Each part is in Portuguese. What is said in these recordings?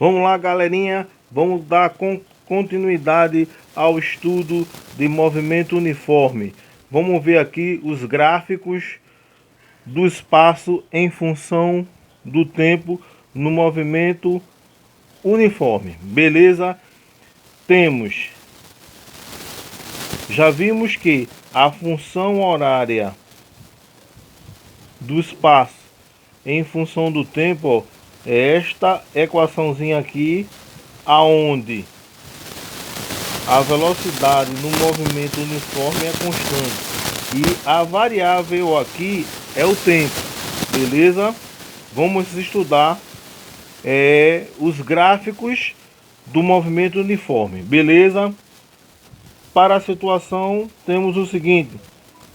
Vamos lá, galerinha, vamos dar continuidade ao estudo de movimento uniforme. Vamos ver aqui os gráficos do espaço em função do tempo no movimento uniforme. Beleza? Já vimos que a função horária do espaço em função do tempo, ó, é esta equaçãozinha aqui, aonde a velocidade no movimento uniforme é constante e a variável aqui é o tempo. Beleza? Vamos estudar os gráficos do movimento uniforme. Beleza? Para a situação temos o seguinte: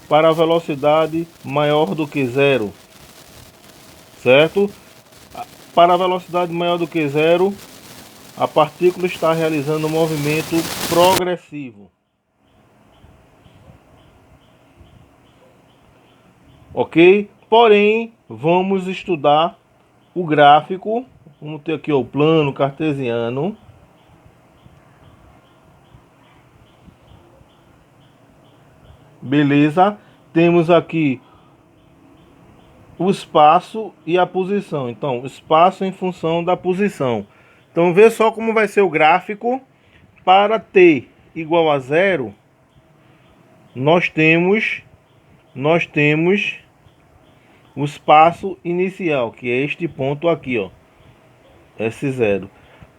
para a velocidade maior do que zero, certo? Para a velocidade maior do que zero, a partícula está realizando um movimento progressivo. Ok? Porém, vamos estudar o gráfico. Vamos ter aqui o plano cartesiano. Beleza? Temos aqui o espaço e a posição. Então, espaço em função da posição. Então, vê só como vai ser o gráfico. Para t igual a zero, nós temos o espaço inicial, que é este ponto aqui, ó, S0.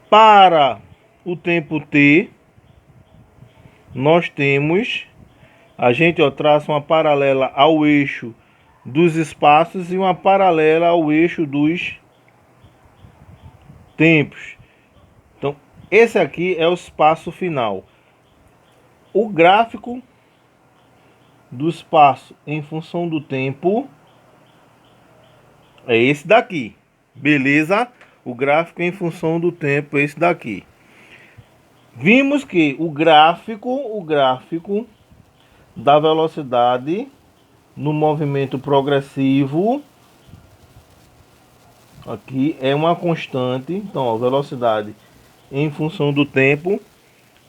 Para o tempo t, nós temos, a gente traça uma paralela ao eixo dos espaços e uma paralela ao eixo dos tempos. Então, esse aqui é o espaço final. O gráfico do espaço em função do tempo é esse daqui. Beleza? O gráfico em função do tempo é esse daqui. Vimos que o gráfico da velocidade no movimento progressivo aqui é uma constante. Então, a velocidade em função do tempo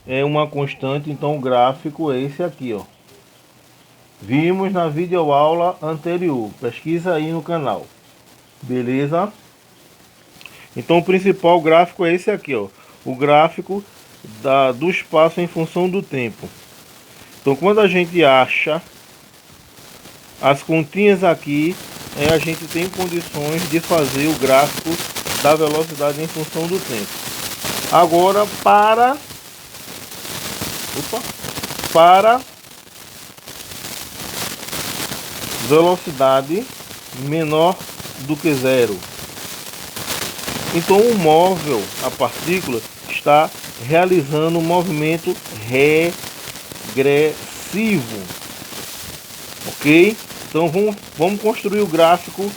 é uma constante. Então, o gráfico é esse aqui, ó. Vimos na videoaula anterior. Pesquisa aí no canal. Beleza? Então, o principal gráfico é esse aqui, ó. O gráfico do espaço em função do tempo. Então, quando a gente acha as continhas aqui, a gente tem condições de fazer o gráfico da velocidade em função do tempo. Agora, para velocidade menor do que zero. Então, o móvel, a partícula, está realizando um movimento regressivo. Ok? Então vamos construir o gráfico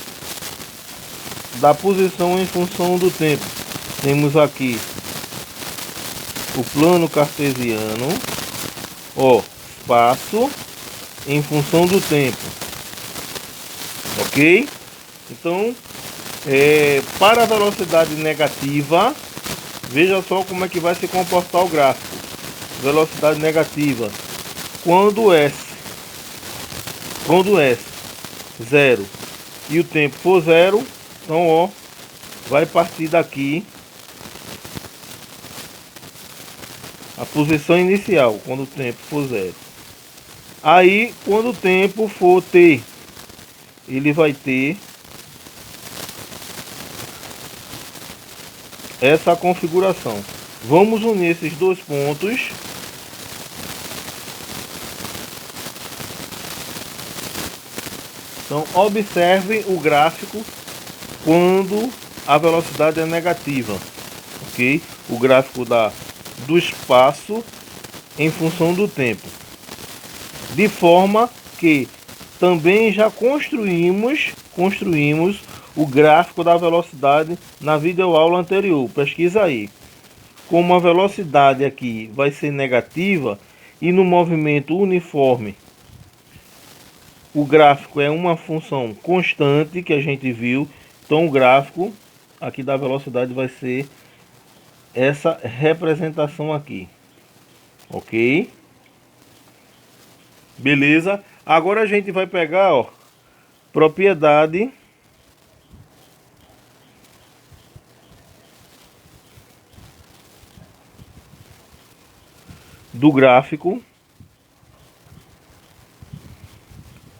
da posição em função do tempo. Temos aqui o plano cartesiano, ó, espaço em função do tempo. Ok? Então, para a velocidade negativa, veja só como é que vai se comportar o gráfico. Velocidade negativa, quando S 0 e o tempo for zero, então, ó, vai partir daqui a posição inicial, quando o tempo for zero. Aí, quando o tempo for t, ele vai ter essa configuração. Vamos unir esses dois pontos. Então, observe o gráfico quando a velocidade é negativa, ok? O gráfico do espaço em função do tempo. De forma que também já construímos o gráfico da velocidade na videoaula anterior. Pesquisa aí. Como a velocidade aqui vai ser negativa e no movimento uniforme o gráfico é uma função constante que a gente viu, então o gráfico aqui da velocidade vai ser essa representação aqui, ok? Beleza? Agora a gente vai pegar, ó, propriedade do gráfico,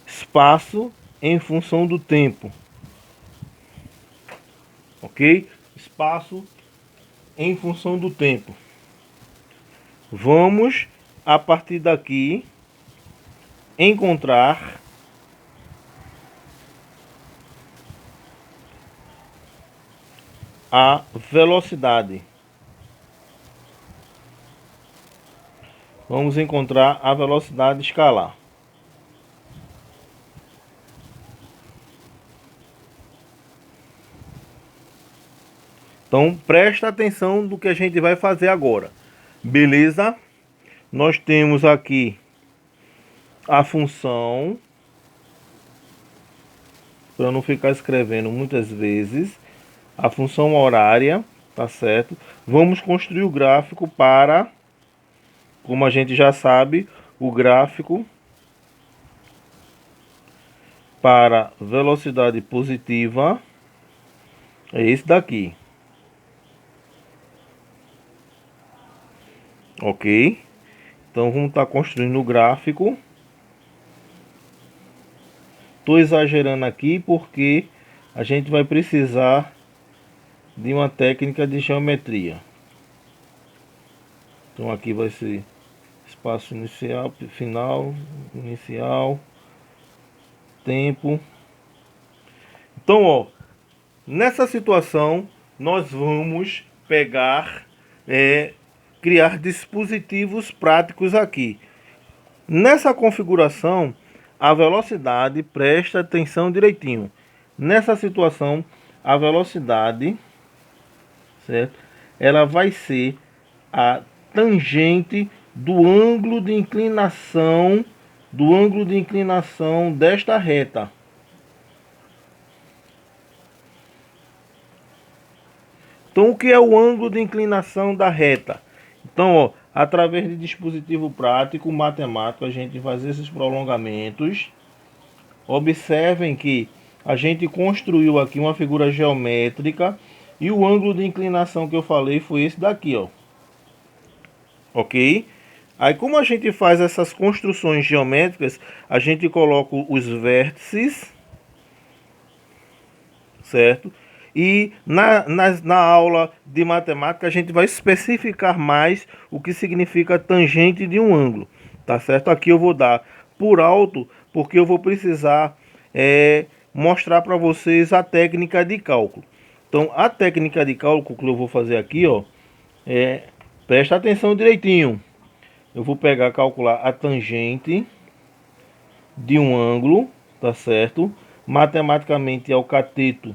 espaço em função do tempo, ok? Espaço em função do tempo. Vamos, a partir daqui, encontrar a velocidade. Vamos encontrar a velocidade escalar. Então, presta atenção do que a gente vai fazer agora. Beleza? Nós temos aqui a função, para não ficar escrevendo muitas vezes, a função horária, tá certo? Vamos construir o gráfico para, como a gente já sabe, o gráfico para velocidade positiva é esse daqui. Ok? Então vamos estar construindo o gráfico. Estou exagerando aqui porque a gente vai precisar de uma técnica de geometria. Então aqui vai ser espaço inicial, final, inicial, tempo. Então, ó, nessa situação nós vamos pegar, criar dispositivos práticos aqui. Nessa configuração, a velocidade, presta atenção direitinho. Nessa situação, a velocidade, certo? Ela vai ser a tangente do ângulo de inclinação, desta reta. Então, o que é o ângulo de inclinação da reta? Então, ó, através de dispositivo prático matemático, a gente faz esses prolongamentos. Observem que a gente construiu aqui uma figura geométrica e o ângulo de inclinação que eu falei foi esse daqui, ó. Ok? Aí, como a gente faz essas construções geométricas, a gente coloca os vértices, certo? E na aula de matemática a gente vai especificar mais o que significa tangente de um ângulo, tá certo? Aqui eu vou dar por alto, porque eu vou precisar mostrar para vocês a técnica de cálculo. Então, a técnica de cálculo que eu vou fazer aqui, ó, presta atenção direitinho. Eu vou pegar, calcular a tangente de um ângulo, tá certo? Matematicamente é o cateto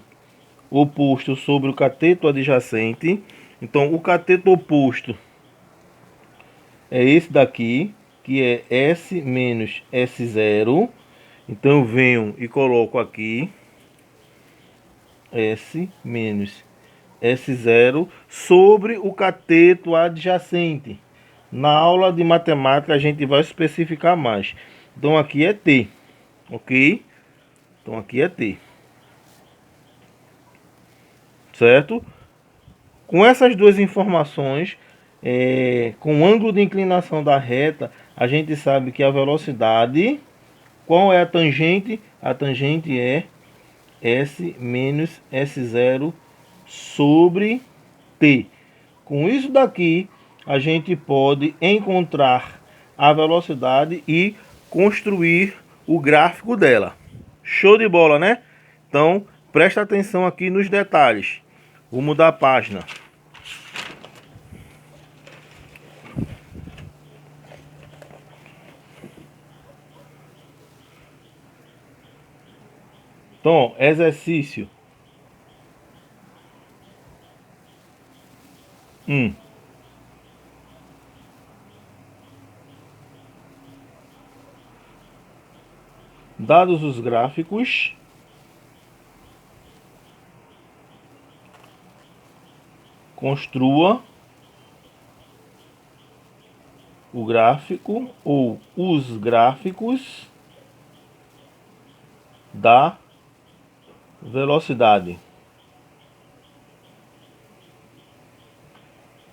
oposto sobre o cateto adjacente. Então, o cateto oposto é esse daqui, que é S menos S0. Então, eu venho e coloco aqui S menos S0 sobre o cateto adjacente. Na aula de matemática a gente vai especificar mais. Então aqui é T, ok? Então aqui é T, certo? Com essas duas informações, com o ângulo de inclinação da reta, a gente sabe que a velocidade, qual é a tangente? A tangente é S menos S0 sobre T. Com isso daqui, a gente pode encontrar a velocidade e construir o gráfico dela. Show de bola, né? Então, presta atenção aqui nos detalhes. Vou mudar a página. Então, ó, exercício 1. Dados os gráficos, construa o gráfico ou os gráficos da velocidade.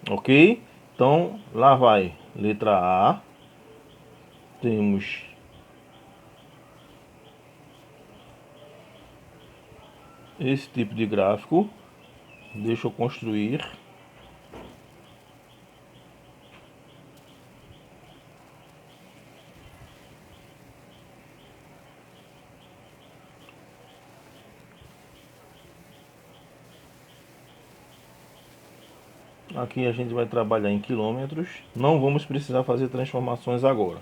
Ok? Então, lá vai. Letra A. Temos esse tipo de gráfico. Deixa eu construir. Aqui a gente vai trabalhar em quilômetros. Não vamos precisar fazer transformações agora.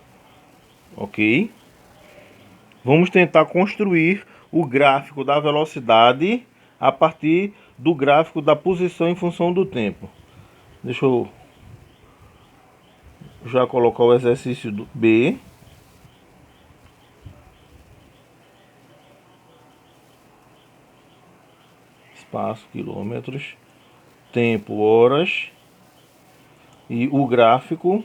Ok? Vamos tentar construir o gráfico da velocidade a partir do gráfico da posição em função do tempo. Deixa eu já colocar o exercício do B. Espaço, quilômetros. Tempo, horas. E o gráfico.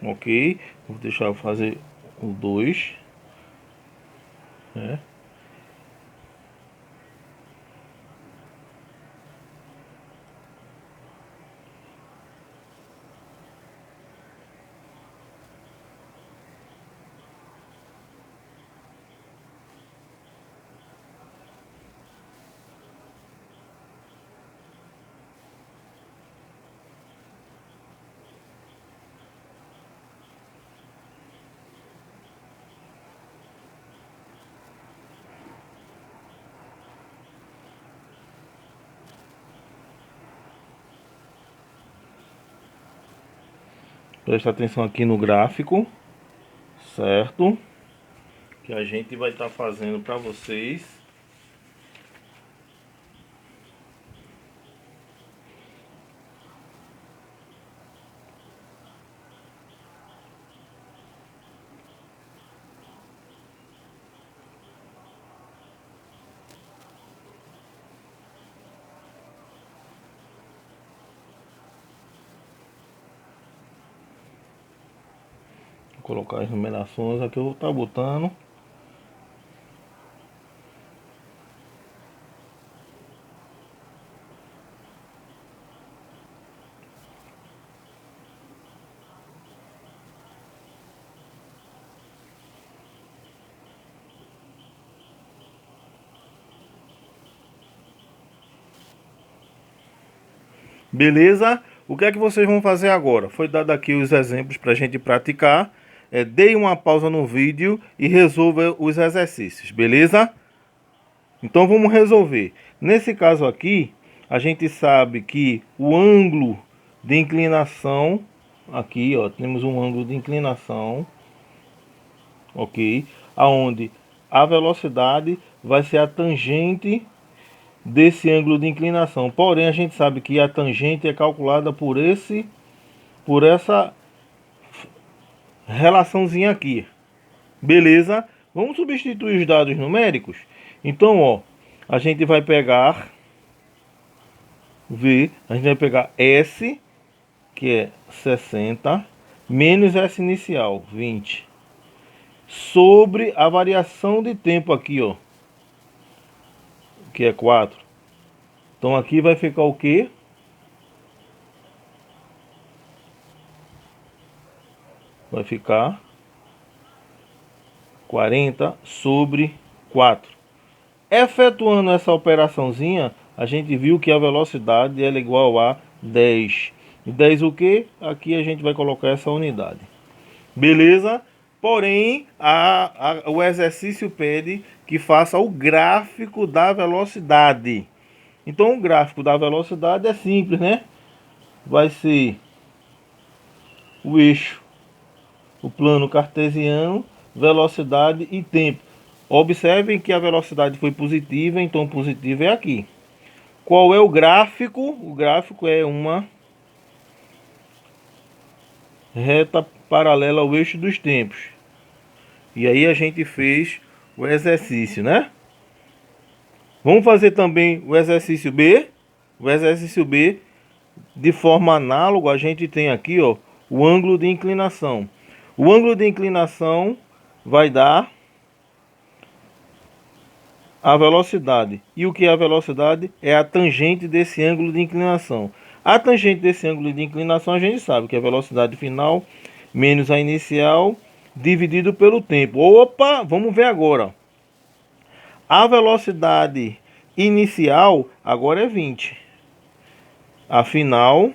Ok, vou deixar eu fazer o 2, né? Presta atenção aqui no gráfico, certo? Que a gente vai estar fazendo para vocês. Vou colocar as numerações aqui, eu vou estar botando. Beleza? O que é que vocês vão fazer agora? Foi dado aqui os exemplos para a gente praticar. Dê uma pausa no vídeo e resolva os exercícios, beleza? Então vamos resolver. Nesse caso aqui, a gente sabe que o ângulo de inclinação, aqui ó, temos um ângulo de inclinação, ok? Aonde a velocidade vai ser a tangente desse ângulo de inclinação. Porém, a gente sabe que a tangente é calculada por essa relaçãozinha aqui. Beleza? Vamos substituir os dados numéricos? Então, ó, a gente vai pegar a gente vai pegar S, que é 60, menos S inicial, 20, sobre a variação de tempo aqui, ó, que é 4. Então aqui vai ficar o quê? Vai ficar 40 sobre 4. Efetuando essa operaçãozinha, a gente viu que a velocidade ela é igual a 10. E 10 o que? Aqui a gente vai colocar essa unidade. Beleza? Porém, o exercício pede que faça o gráfico da velocidade. Então, o gráfico da velocidade é simples, né? Vai ser o eixo, o plano cartesiano, velocidade e tempo. Observem que a velocidade foi positiva, então positivo é aqui. Qual é o gráfico? O gráfico é uma reta paralela ao eixo dos tempos. E aí a gente fez o exercício, né? Vamos fazer também o exercício B. O exercício B, de forma análoga, a gente tem aqui, ó, o ângulo de inclinação. O ângulo de inclinação vai dar a velocidade. E o que é a velocidade? É a tangente desse ângulo de inclinação. A tangente desse ângulo de inclinação a gente sabe que é a velocidade final menos a inicial dividido pelo tempo. Opa, vamos ver agora. A velocidade inicial agora é 20. A final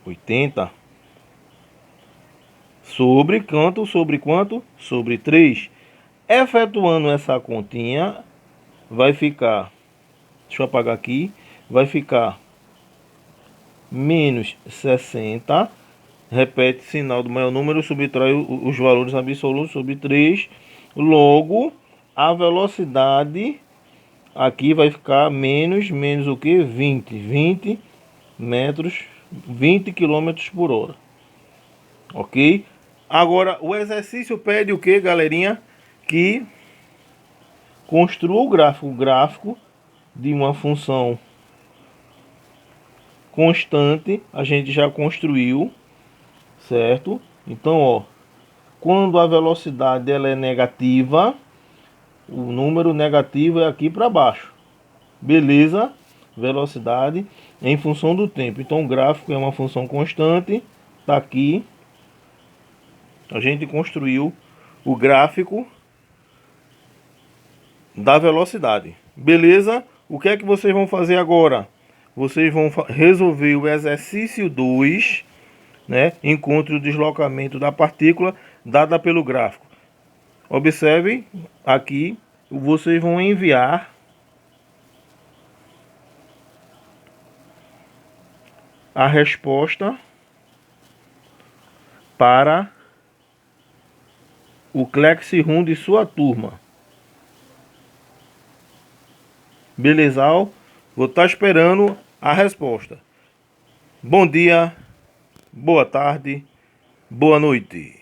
80 sobre quanto? Sobre quanto? Sobre 3. Efetuando essa continha, vai ficar, deixa eu apagar aqui, vai ficar menos 60. Repete sinal do maior número, subtrai os valores absolutos sobre 3. Logo, a velocidade aqui vai ficar menos o que? 20 metros, 20 quilômetros por hora. Ok? Agora, o exercício pede o que, galerinha? Que construa o gráfico de uma função constante. A gente já construiu, certo? Então, ó, quando a velocidade ela é negativa, o número negativo é aqui para baixo. Beleza? Velocidade em função do tempo. Então, o gráfico é uma função constante. Tá aqui. A gente construiu o gráfico da velocidade. Beleza? O que é que vocês vão fazer agora? Vocês vão resolver o exercício 2, né? Encontre o deslocamento da partícula dada pelo gráfico. Observem aqui, vocês vão enviar a resposta para o Classroom de sua turma. Beleza? Vou estar esperando a resposta. Bom dia, boa tarde, boa noite.